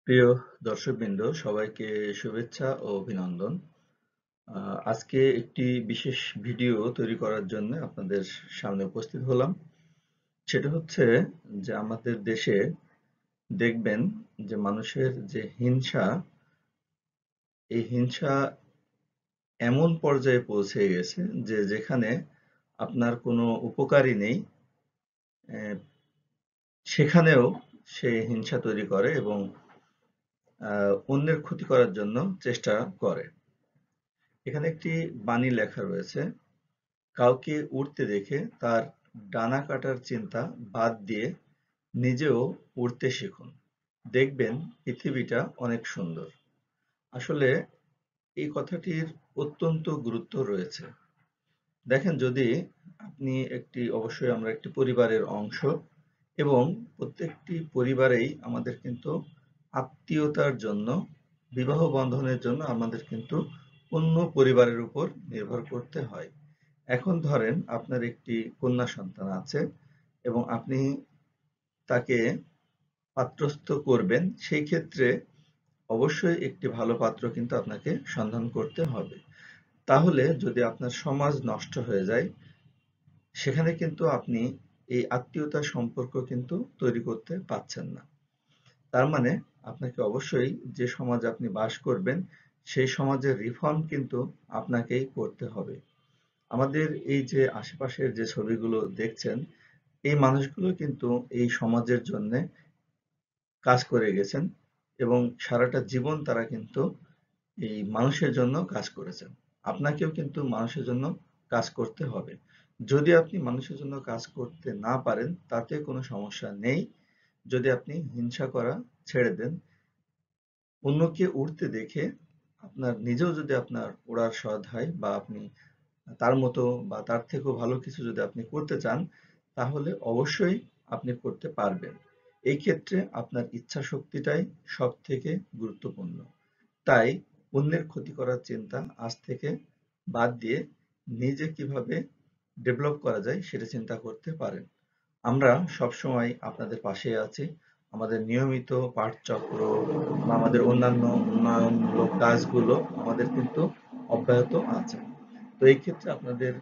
প্রিয় দর্শকবৃন্দ, সবাইকে শুভেচ্ছা ও অভিনন্দন। আজকে একটি বিশেষ ভিডিও তৈরি করার জন্য আপনাদের সামনে উপস্থিত হলাম। সেটা হচ্ছে যে আমাদের দেশে দেখবেন যে মানুষের যে হিংসা, এই হিংসা এমন পর্যায়ে পৌঁছে গেছে যে যেখানে আপনার কোনো উপকারই নেই, সেখানেও সে হিংসা তৈরি করে এবং অন্যের ক্ষতি করার জন্য চেষ্টা করে। এখানে একটি বাণী লেখা রয়েছে, কাউকে উড়তে দেখে তার ডানা কাটার চিন্তা বাদ দিয়ে নিজেও উড়তে শিখুন। দেখবেন পৃথিবীটা অনেক সুন্দর। আসলে এই কথাটির অত্যন্ত গুরুত্ব রয়েছে। দেখেন, যদি আপনি অবশ্যই আমরা একটি পরিবারের অংশ এবং প্রত্যেকটি পরিবারেই আমাদের কিন্তু আত্মীয়তার জন্য, বিবাহ বন্ধনের জন্য আমাদের কিন্তু অন্য পরিবারের উপর নির্ভর করতে হয়। এখন ধরেন আপনার একটি কন্যা সন্তান আছে এবং আপনি তাকে পাত্রস্থ করবেন, সেই ক্ষেত্রে অবশ্যই একটি ভালো পাত্র কিন্তু আপনাকে সন্ধান করতে হবে। তাহলে যদি আপনার সমাজ নষ্ট হয়ে যায়, সেখানে কিন্তু আপনি এই আত্মীয়তার সম্পর্ক কিন্তু তৈরি করতে পারছেন না। তার মানে আপনাকে অবশ্যই যে সমাজে আপনি বাস করবেন, সেই সমাজের রিফর্ম কিন্তু আপনাকেই করতে হবে। আমাদের এই যে আশেপাশের যে ছবিগুলো দেখছেন, এই মানুষগুলো কিন্তু এই সমাজের জন্যে কাজ করে গেছেন এবং সারাটা জীবন তারা কিন্তু এই মানুষের জন্য কাজ করেছেন। আপনাকেও কিন্তু মানুষের জন্য কাজ করতে হবে। যদি আপনি মানুষের জন্য কাজ করতে না পারেন, তাতে কোনো সমস্যা নেই। যদি আপনি হিংসা করা ছেড়ে দেন, অন্যকে উড়তে দেখে আপনার নিজেও যদি আপনার ওড়ার স্বাদ হয় বা আপনি তার মতো বা তার থেকেও ভালো কিছু যদি আপনি করতে চান, তাহলে অবশ্যই আপনি করতে পারবেন। এই ক্ষেত্রে আপনার ইচ্ছা শক্তিটাই সবথেকে গুরুত্বপূর্ণ। তাই অন্যের ক্ষতি করার চিন্তা আজ থেকে বাদ দিয়ে নিজে কিভাবে ডেভেলপ করা যায় সেটা চিন্তা করতে পারেন। আমরা সবসময় আপনাদের পাশে আছি। আমাদের নিয়মিত পাঠচক্র বা আমাদের অন্যান্য উন্নয়নমূলক কাজগুলো আমাদের কিন্তু অব্যাহত আছে। তো এই ক্ষেত্রে আপনাদের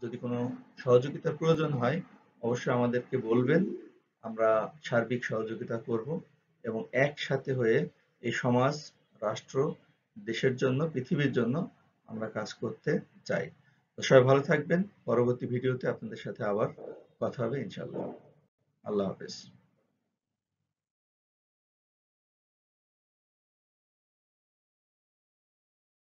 যদি কোনো সহযোগিতার প্রয়োজন হয়, অবশ্যই আমাদেরকে বলবেন। আমরা সার্বিক সহযোগিতা করব এবং একসাথে হয়ে এই সমাজ, রাষ্ট্র, দেশের জন্য, পৃথিবীর জন্য আমরা কাজ করতে চাই। তো সবাই ভালো থাকবেন। পরবর্তী ভিডিওতে আপনাদের সাথে আবার কথা হবে ইনশাআল্লাহ। আল্লাহ হাফেজ।